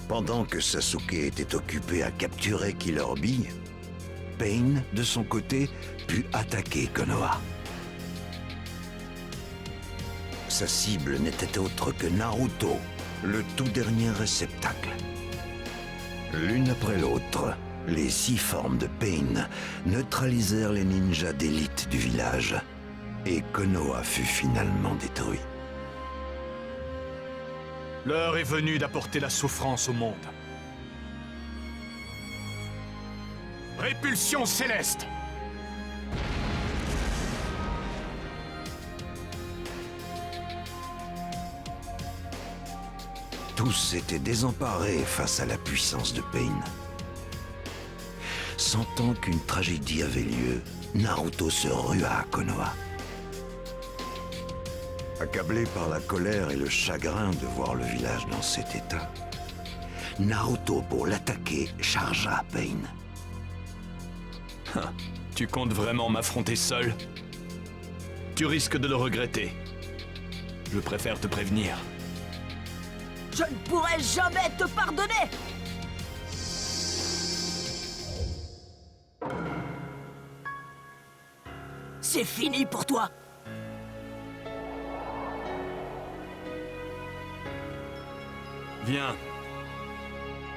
Pendant que Sasuke était occupé à capturer Killer Bee, Pain, de son côté, put attaquer Konoha. Sa cible n'était autre que Naruto, le tout dernier réceptacle. L'une après l'autre, les 6 formes de Pain neutralisèrent les ninjas d'élite du village, et Konoha fut finalement détruit. L'heure est venue d'apporter la souffrance au monde. Répulsion céleste! Tous étaient désemparés face à la puissance de Pain. Sentant qu'une tragédie avait lieu, Naruto se rua à Konoha. Accablé par la colère et le chagrin de voir le village dans cet état, Naruto, pour l'attaquer, chargea Pain. Tu comptes vraiment m'affronter seul? Tu risques de le regretter. Je préfère te prévenir. Je ne pourrai jamais te pardonner! C'est fini pour toi! Viens.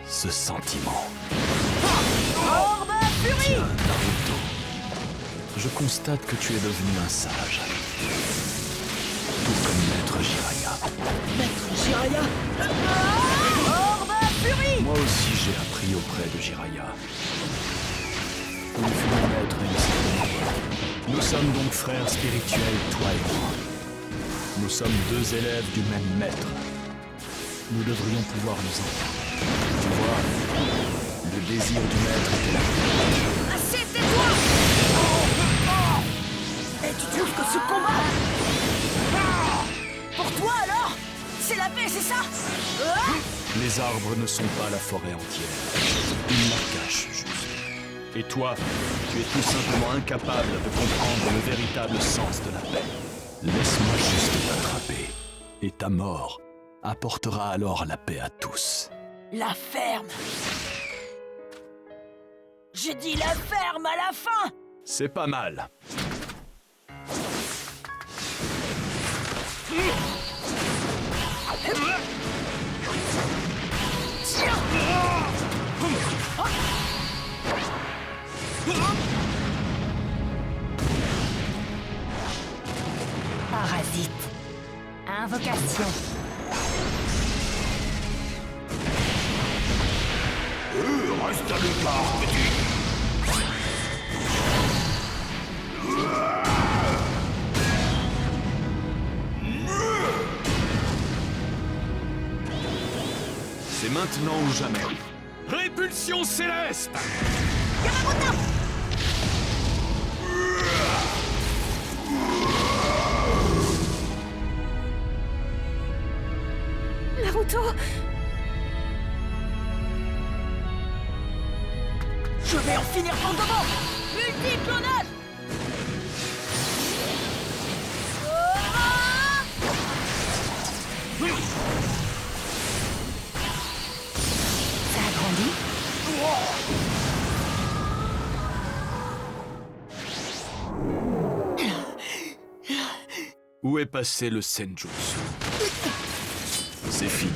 Ce sentiment. Orbe Furie! Tiens, Naruto. Je constate que tu es devenu un sage. Tout comme Maître Jiraiya. Maître Jiraiya! Orbe Furie! Moi aussi j'ai appris auprès de Jiraiya. Il fut mon maître à une certaine époque. Nous sommes donc frères spirituels, toi et moi. Nous sommes 2 élèves du même maître. Nous devrions pouvoir nous entendre. Tu vois, le désir du maître était là. Assez, tais-toi! Et tu trouves que ce combat... Pour toi alors? C'est la paix, c'est ça? Les arbres ne sont pas la forêt entière. Ils la cachent juste. Et toi, tu es tout simplement incapable de comprendre le véritable sens de la paix. Laisse-moi juste t'attraper. Et ta mort apportera alors la paix à tous. La ferme! J'ai dit la ferme à la fin! C'est pas mal. Parasite. Invocation. Reste à l'écart, petit. C'est maintenant ou jamais. Répulsion céleste! Naruto! Je vais en finir pour de bon! Multi-clonage! Ça a grandi? Où est passé le Senjutsu? C'est fini.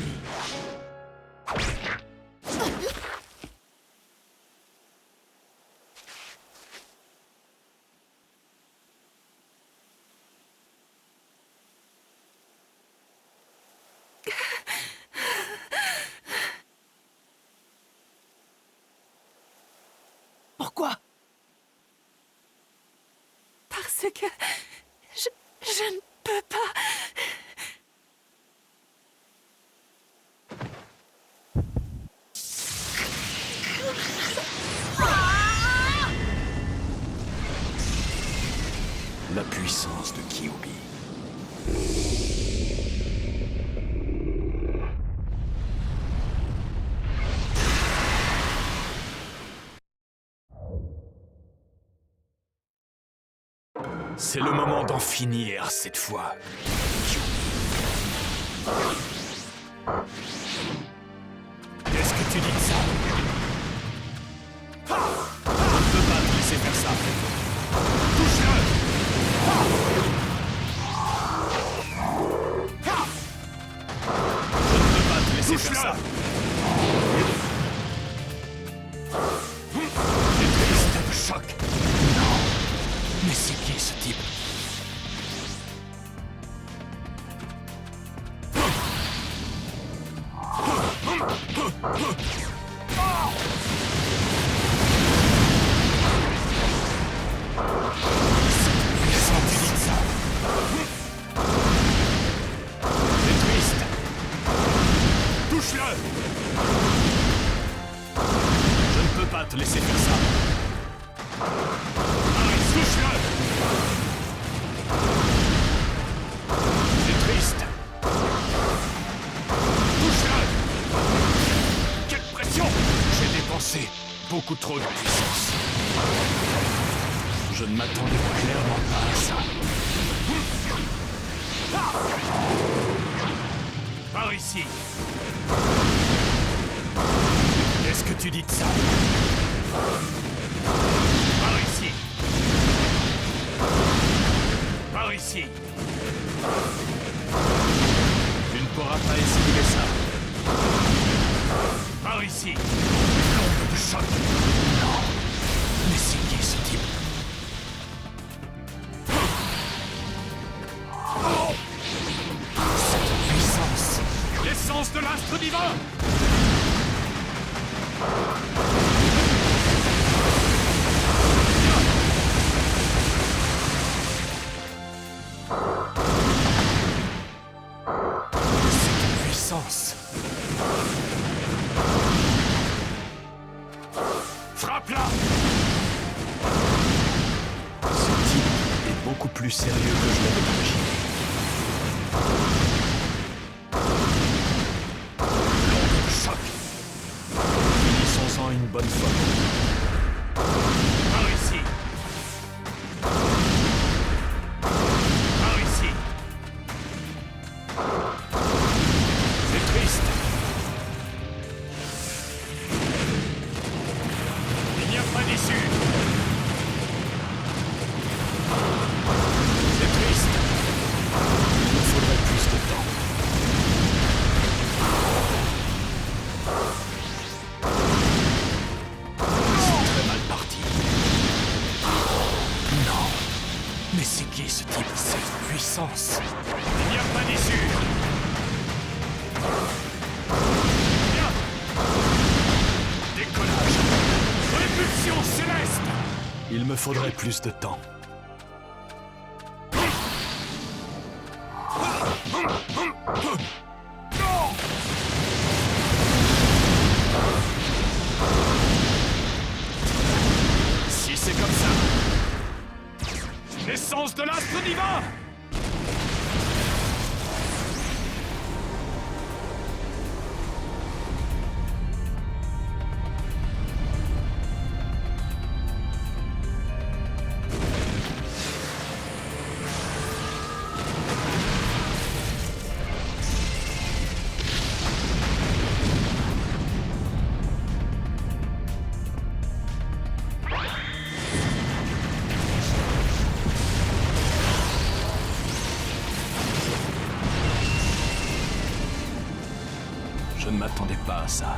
Pourquoi? Parce que... Je ne peux pas... La puissance de Kyuubi. C'est le moment d'en finir cette fois. Qu'est-ce tu dis de ça? Je ne peux pas te laisser faire ça. Touche-le! Je ne peux pas te laisser faire ça. J'ai triste de choc. Non. Mais c'est qui ce type? Je ne peux pas te laisser faire ça. Allez, touche-le! C'est triste. Touche-le! Quelle pression! J'ai dépensé beaucoup trop de puissance. Je ne m'attendais clairement pas à ça. Par ici! Qu'est-ce que tu dis de ça? Par ici! Par ici! Tu ne pourras pas esquiver ça. Par ici! L'ombre de choc! Non! Mais c'est qui ce type? Cette puissance! L'essence de l'astre divin! Cette puissance! Frappe-la! Ce type est beaucoup plus sérieux que je l'avais imaginé. L'onde de choc! Finissons-en une bonne fois. Par ici! Par ici! C'est triste! Il n'y a pas d'issue! C'est triste! Il me faudrait plus de temps. C'est très mal parti. Non. Mais c'est qui ce type? Cette puissance? Il n'y a pas d'issue! Bien! Décollage! Répulsion céleste! Il me faudrait plus de temps. Si c'est comme ça... L'essence de l'astre divin! Je ne m'attendais pas à ça.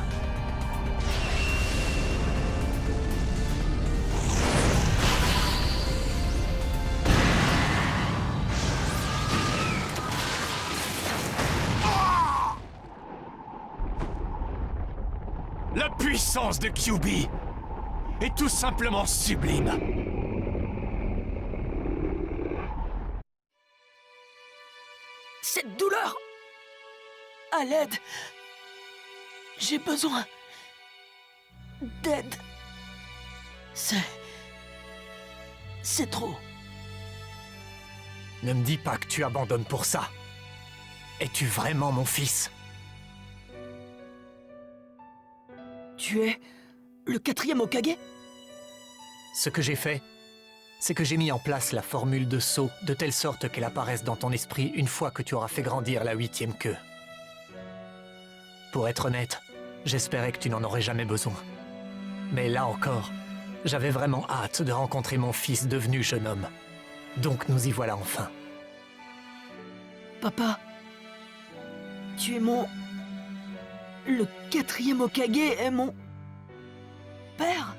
La puissance de QB est tout simplement sublime. Cette douleur! À l'aide! J'ai besoin d'aide. C'est trop. Ne me dis pas que tu abandonnes pour ça. Es-tu vraiment mon fils? Tu es le 4e Hokage? Ce que j'ai fait, c'est que j'ai mis en place la formule de saut de telle sorte qu'elle apparaisse dans ton esprit une fois que tu auras fait grandir la 8e queue. Pour être honnête, j'espérais que tu n'en aurais jamais besoin. Mais là encore, j'avais vraiment hâte de rencontrer mon fils devenu jeune homme. Donc nous y voilà enfin. Papa, tu es mon... Le 4e Hokage est mon... père?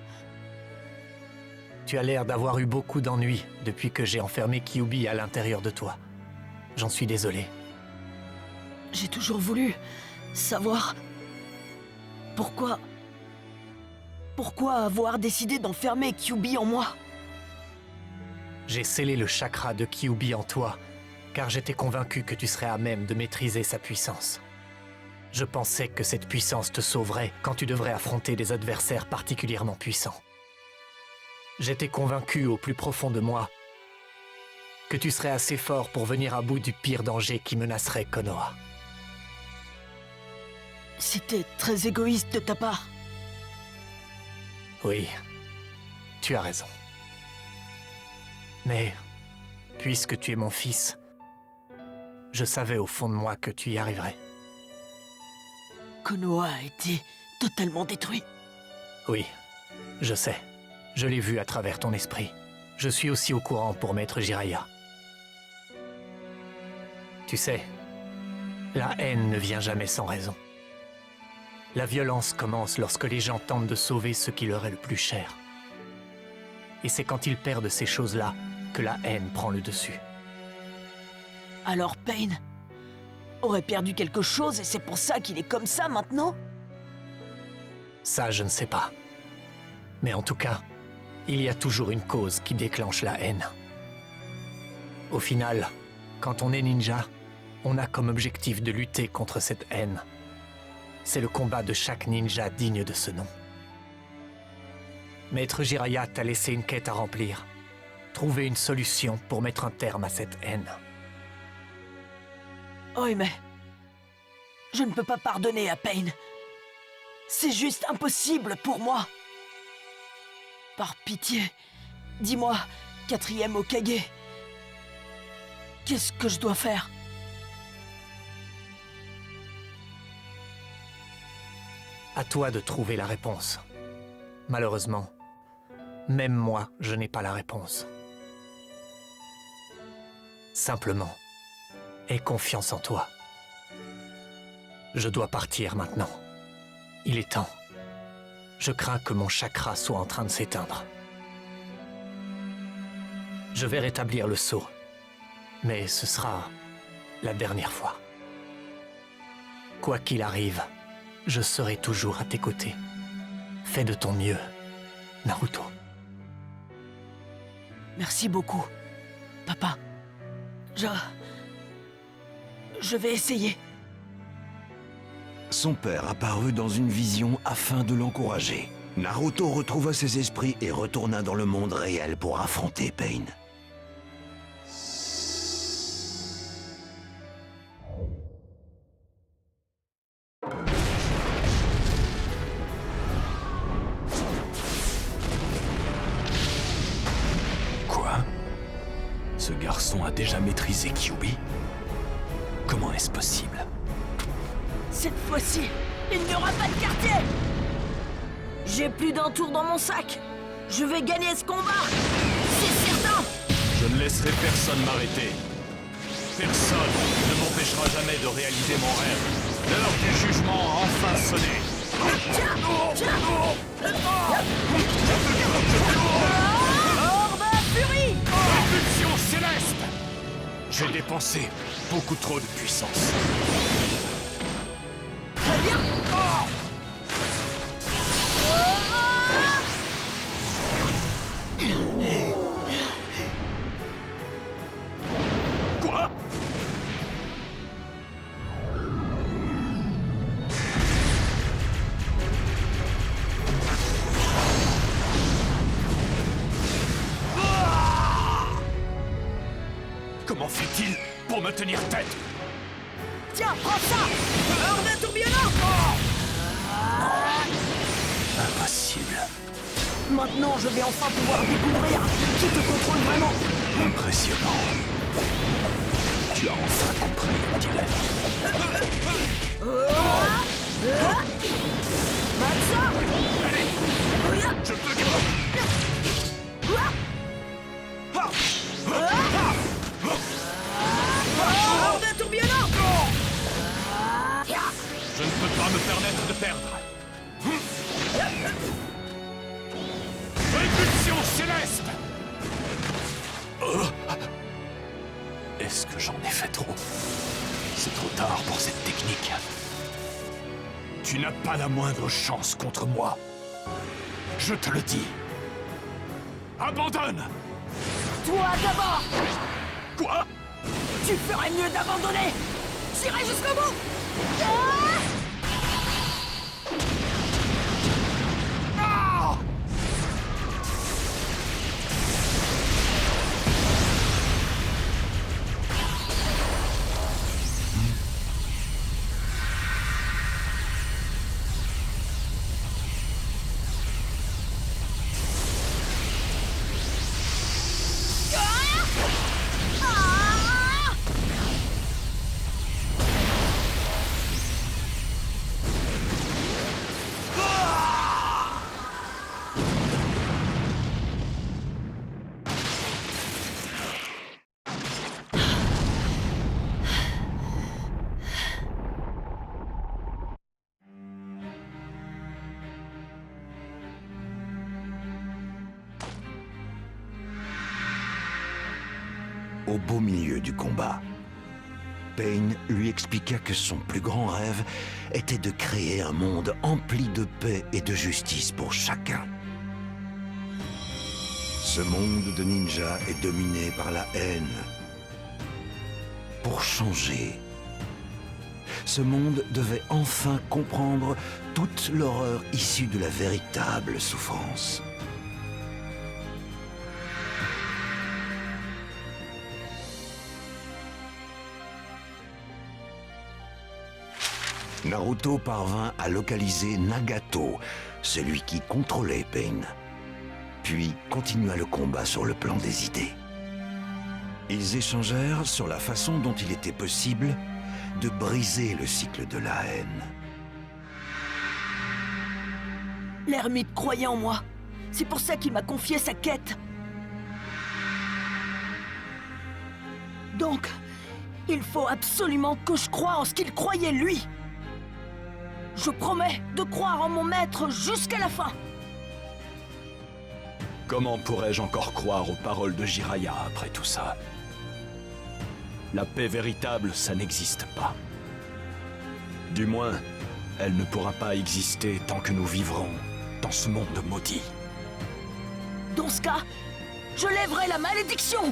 Tu as l'air d'avoir eu beaucoup d'ennuis depuis que j'ai enfermé Kyuubi à l'intérieur de toi. J'en suis désolé. J'ai toujours voulu savoir... Pourquoi avoir décidé d'enfermer Kyuubi en moi? J'ai scellé le chakra de Kyuubi en toi, car j'étais convaincu que tu serais à même de maîtriser sa puissance. Je pensais que cette puissance te sauverait quand tu devrais affronter des adversaires particulièrement puissants. J'étais convaincu au plus profond de moi que tu serais assez fort pour venir à bout du pire danger qui menacerait Konoha. C'était très égoïste de ta part. Oui, tu as raison. Mais, puisque tu es mon fils, je savais au fond de moi que tu y arriverais. Konoha a été totalement détruit. Oui, je sais. Je l'ai vu à travers ton esprit. Je suis aussi au courant pour Maître Jiraiya. Tu sais, la haine ne vient jamais sans raison. La violence commence lorsque les gens tentent de sauver ce qui leur est le plus cher. Et c'est quand ils perdent ces choses-là que la haine prend le dessus. Alors Pain aurait perdu quelque chose et c'est pour ça qu'il est comme ça maintenant? Ça, je ne sais pas. Mais en tout cas, il y a toujours une cause qui déclenche la haine. Au final, quand on est ninja, on a comme objectif de lutter contre cette haine. C'est le combat de chaque ninja digne de ce nom. Maître Jiraiya t'a laissé une quête à remplir. Trouver une solution pour mettre un terme à cette haine. Oui, mais... je ne peux pas pardonner à Pain. C'est juste impossible pour moi. Par pitié, dis-moi, 4e Hokage, qu'est-ce que je dois faire? À toi de trouver la réponse. Malheureusement, même moi, je n'ai pas la réponse. Simplement, aie confiance en toi. Je dois partir maintenant. Il est temps. Je crains que mon chakra soit en train de s'éteindre. Je vais rétablir le sceau, mais ce sera la dernière fois. Quoi qu'il arrive, je serai toujours à tes côtés. Fais de ton mieux, Naruto. Merci beaucoup, papa. Je vais essayer. Son père apparut dans une vision afin de l'encourager. Naruto retrouva ses esprits et retourna dans le monde réel pour affronter Pain. Quoi? Ce garçon a déjà maîtrisé Kyuubi? Comment est-ce possible? Cette fois-ci, il n'y aura pas de quartier! J'ai plus d'un tour dans mon sac. Je vais gagner ce combat. C'est certain. Je ne laisserai personne m'arrêter. Personne ne m'empêchera jamais de réaliser mon rêve. L'heure du jugement a enfin sonné. Orbe Fury! Impulsion céleste! J'ai dépensé beaucoup trop de puissance. Très bien. Quoi? Comment fait-il pour me tenir tête? Tiens, prends ça! Orbe tourbillonnant! Impossible. Maintenant, je vais enfin pouvoir découvrir qui te contrôle vraiment. Impressionnant. Tu as enfin compris, on dirait. Je te... Horde tourbillonnant! Je ne peux pas me permettre de perdre. Répulsion céleste! Est-ce que j'en ai fait trop? C'est trop tard pour cette technique. Tu n'as pas la moindre chance contre moi. Je te le dis. Abandonne! Toi d'abord! Quoi? Tu ferais mieux d'abandonner! J'irai jusqu'au bout! Ah! Ah! Au beau milieu du combat, Pain lui expliqua que son plus grand rêve était de créer un monde empli de paix et de justice pour chacun. Ce monde de ninjas est dominé par la haine. Pour changer, ce monde devait enfin comprendre toute l'horreur issue de la véritable souffrance. Naruto parvint à localiser Nagato, celui qui contrôlait Pain, puis continua le combat sur le plan des idées. Ils échangèrent sur la façon dont il était possible de briser le cycle de la haine. L'ermite croyait en moi. C'est pour ça qu'il m'a confié sa quête. Donc, il faut absolument que je croie en ce qu'il croyait lui. Je promets de croire en mon maître jusqu'à la fin. Comment pourrais-je encore croire aux paroles de Jiraiya après tout ça? La paix véritable, ça n'existe pas. Du moins, elle ne pourra pas exister tant que nous vivrons dans ce monde maudit. Dans ce cas, je lèverai la malédiction.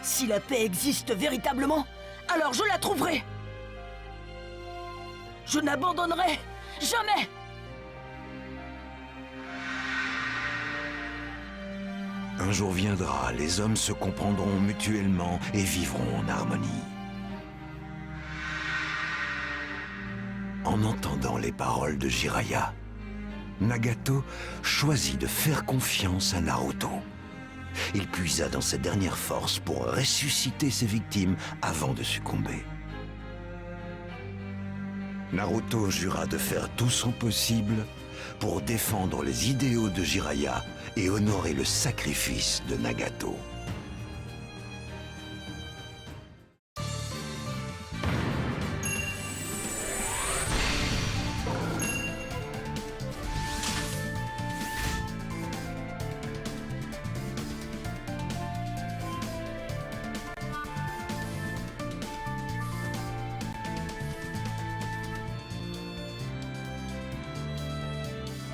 Si la paix existe véritablement, alors je la trouverai. Je n'abandonnerai jamais. Un jour viendra, les hommes se comprendront mutuellement et vivront en harmonie. En entendant les paroles de Jiraiya, Nagato choisit de faire confiance à Naruto. Il puisa dans ses dernières forces pour ressusciter ses victimes avant de succomber. Naruto jura de faire tout son possible pour défendre les idéaux de Jiraiya et honorer le sacrifice de Nagato.